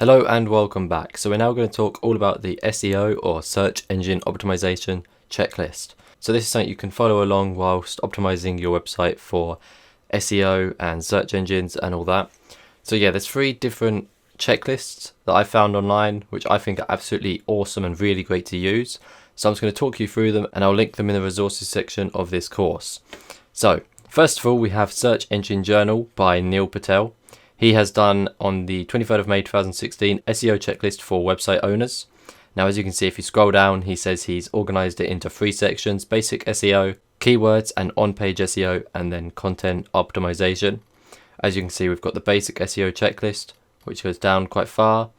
Hello and welcome back. So we're now going to talk all about the SEO or search engine optimization checklist. So this is something you can follow along whilst optimizing your website for SEO and search engines and all that. So yeah, there's 3 different checklists that I found online which I think are absolutely awesome and really great to use. So I'm just going to talk you through them and I'll link them in the resources section of this course. So first of all, we have Search Engine Journal by Neil Patel. He has done on the 23rd of May 2016 SEO checklist for website owners. Now, as you can see, if you scroll down, he says he's organized it into 3 sections: basic SEO, keywords and on-page SEO, and then content optimization. As you can see, we've got the basic SEO checklist, which goes down quite far.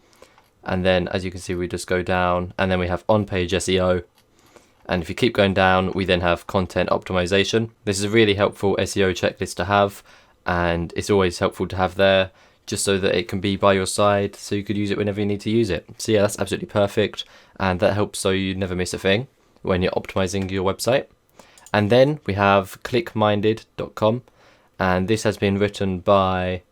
And then, as you can see, we just go down and then we have on-page SEO. And if you keep going down, we then have content optimization. This is a really helpful SEO checklist to have, and it's always helpful to have there just so that it can be by your side so you could use it whenever you need to use it. So yeah, that's absolutely perfect, and that helps so you never miss a thing when you're optimizing your website. And then we have clickminded.com, and this has been written by,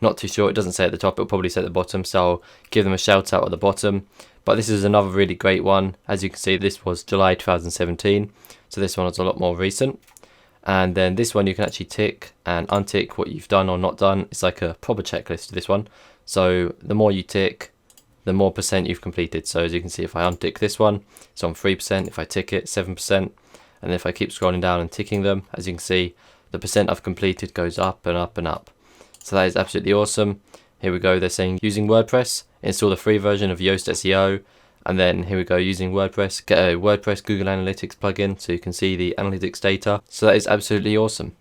not too sure, it doesn't say at the top, it'll probably say at the bottom, so I'll give them a shout out at the bottom. But this is another really great one. As you can see, this was July 2017, so this one was a lot more recent. And then this one you can actually tick and untick what you've done or not done. It's like a proper checklist, this one. So the more you tick, the more % you've completed. So as you can see, if I untick this one, it's on 3%. If I tick it, 7%. And then if I keep scrolling down and ticking them, as you can see, the % I've completed goes up and up and up. So that is absolutely awesome. Here we go. They're saying using WordPress, install the free version of Yoast SEO. And then here we go, using WordPress, get a WordPress Google Analytics plugin so you can see the analytics data. So that is absolutely awesome.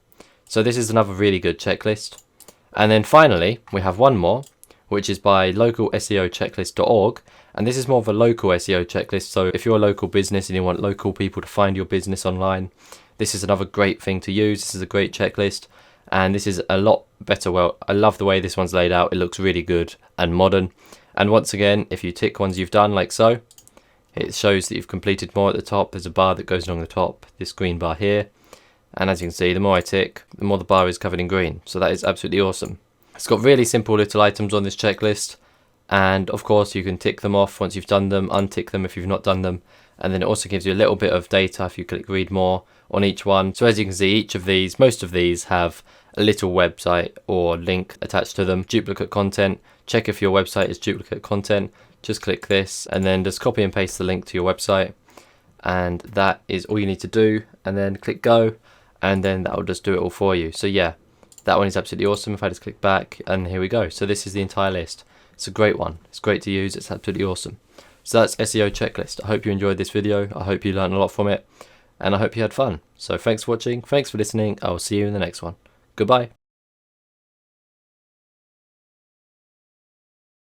So this is another really good checklist. And then finally, we have one more, which is by localseochecklist.org. And this is more of a local SEO checklist. So if you're a local business and you want local people to find your business online, this is another great thing to use. This is a great checklist. And this is a lot better. Well, I love the way this one's laid out. It looks really good and modern. And once again, if you tick ones you've done like so, it shows that you've completed more at the top. There's a bar that goes along the top, this green bar here. And as you can see, the more I tick, the more the bar is covered in green. So that is absolutely awesome. It's got really simple little items on this checklist. And of course, you can tick them off once you've done them, untick them if you've not done them. And then it also gives you a little bit of data if you click read more on each one. So as you can see, each of these, most of these have a little website or link attached to them. Duplicate content. Check if your website is duplicate content. Just click this and then just copy and paste the link to your website. And that is all you need to do. And then click go. And then that will just do it all for you. So yeah, that one is absolutely awesome. If I just click back, and here we go. So this is the entire list. It's a great one. It's great to use. It's absolutely awesome. So that's SEO Checklist. I hope you enjoyed this video. I hope you learned a lot from it. And I hope you had fun. So thanks for watching. Thanks for listening. I will see you in the next one. Goodbye.